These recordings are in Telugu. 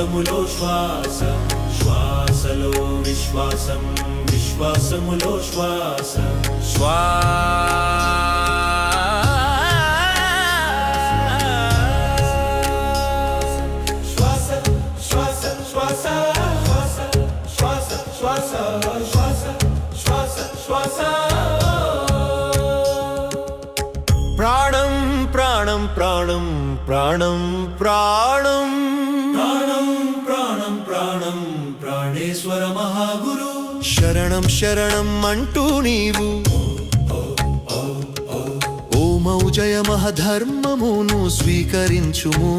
శ్వాసములో శ్వాస శ్వాసలో విశ్వాసం విశ్వాసములో శ్వాస ప్రాణం ప్రాణం ప్రాణం ప్రాణం ప్రాణం ప్రాణం ప్రాణం ప్రాణం ప్రాణేశ్వర మహాగురు శరణం శరణం అంటూ నీవు ఓమౌ జయమహధర్మమును స్వీకరించుము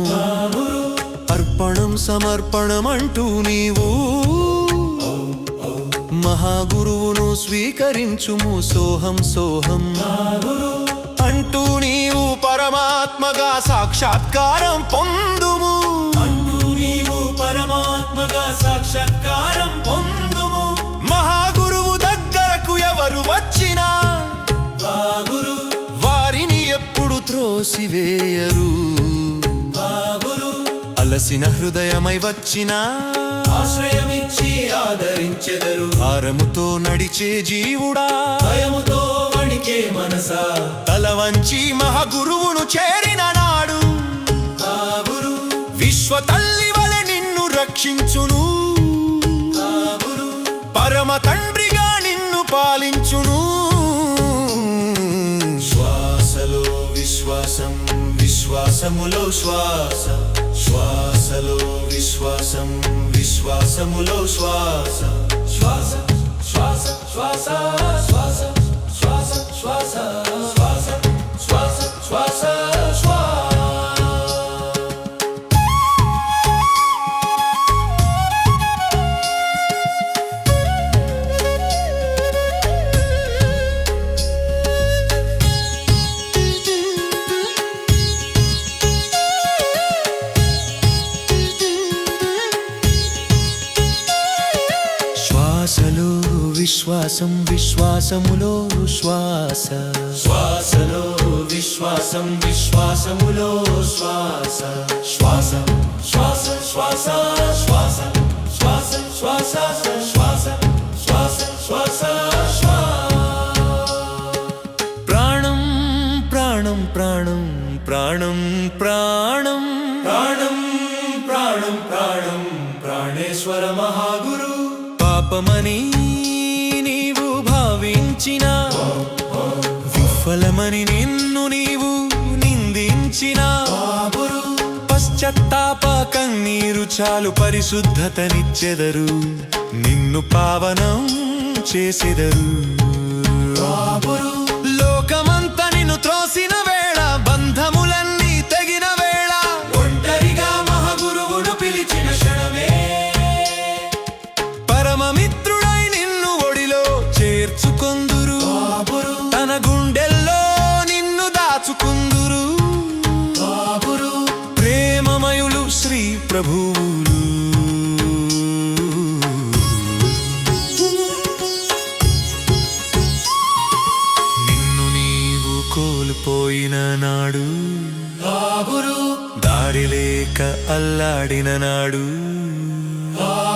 అర్పణం సమర్పణం అంటూ నీవు మహాగురువును స్వీకరించుము సోహం సోహం అంటూ నీవు పరమాత్మగా సాక్షాత్కారం పొందుము అంటూ నీవు పరమాత్మగా సాక్షాత్కారం పొందుము మహాగురువు దగ్గరకు ఎవరు వచ్చినా గురు వారిని ఎప్పుడు త్రోసివేయరు గురు అలసిన హృదయమై వచ్చినా ఆశ్రయమిచ్చి ఆదరించెదరు భారముతో నడిచే జీవుడా భయముతో వణికే మనసా తల వంచి మహాగురువును చేరిన నాడు గురు విశ్వ తల్లి వలె నిన్ను రక్షించును గురు పరమ తండ్రిగా నిన్ను పాలించును శ్వాసలో విశ్వాసం విశ్వాసములో శ్వాస శ్వాసలో విశ్వాసం విశ్వాసములో శ్వాస శ్వాస శ్వాస శ్వాస శ్వాస శ్వాస శ్వాస శ్వాస శ్వాస శ్వాస శ్వాసలో విశ్వాసం విశ్వాసములో శ్వాస శ్వాసలో విశ్వాసం విశ్వాసములో శ్వాస శ్వాస శ్వాస శ్వాస శ్వాస శ్వాస శ్వాస శ్వాస శ్వాస శ్వాస ప్రాణం ప్రాణం ప్రాణం ప్రాణం ప్రాణం ప్రాణం ప్రాణం ప్రాణం ప్రాణేశ్వర మహాగురు పాపమని నీవు భావించిన విఫలమని నిన్ను నీవు నిందించిన పశ్చాత్తాప కన్నీరు చాలు పరిశుద్ధతనిచ్చెదరు నిన్ను పావనం చేసెదరు లోకమంత నిన్ను త్రోసిన వేళ బంధములన్నీ తెగిన వేళ ఒంటరిగా మహాగురువును పిలిచిన క్షణమే పరమమిత్రుడై నిన్ను ఒడిలో చేర్చుకొందురు తన గుండెల్లో నిన్ను దాచుకుందురు ప్రేమమయులు శ్రీ ప్రభువులు నిన్ను నీవు కోల్పోయిన నాడు గురు దారి లేక అల్లాడిన నాడు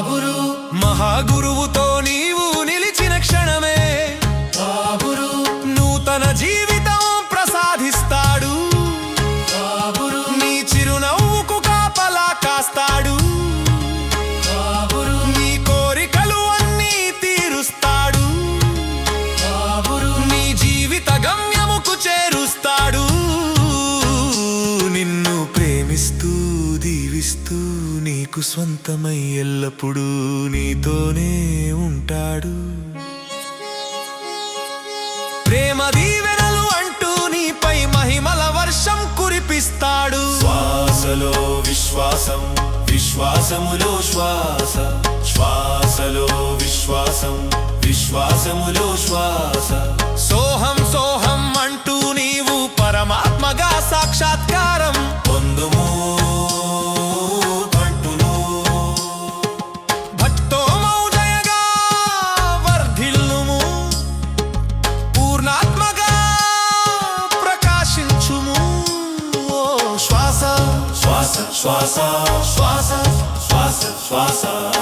గురు మహాగురువుతో నీవు నిలిచిన క్షణమే గురు నూతన జీవితం ప్రసాదిస్తాడు గురు నీ చిరునవ్వుకు కాపలా కాస్తాడు గురు నీ కోరికలు అన్నీ తీరుస్తాడు గురు నీ జీవిత గమ్యముకు చేరుస్తాడు నిన్ను ప్రేమిస్తూ దీవిస్తూ నీకు స్వంతమై ఎల్లప్పుడూ నీతోనే ఉంటాడు ప్రేమ దీవెనలు అంటూ నీపై మహిమల వర్షం కురిపిస్తాడు శ్వాసలో విశ్వాసం విశ్వాసములో శ్వాస శ్వాసలో విశ్వాసం విశ్వాసములో శ్వాస సోహం సోహం అంటూ నీవు పరమాత్మగా సాక్షాత్కారం పొందుము పంటును భక్తో మౌజయగా వర్ధిల్లుము పూర్ణాత్మగా ప్రకాశించుము ఓ శ్వాస శ్వాస శ్వాస శ్వాస శ్వాస శ్వాస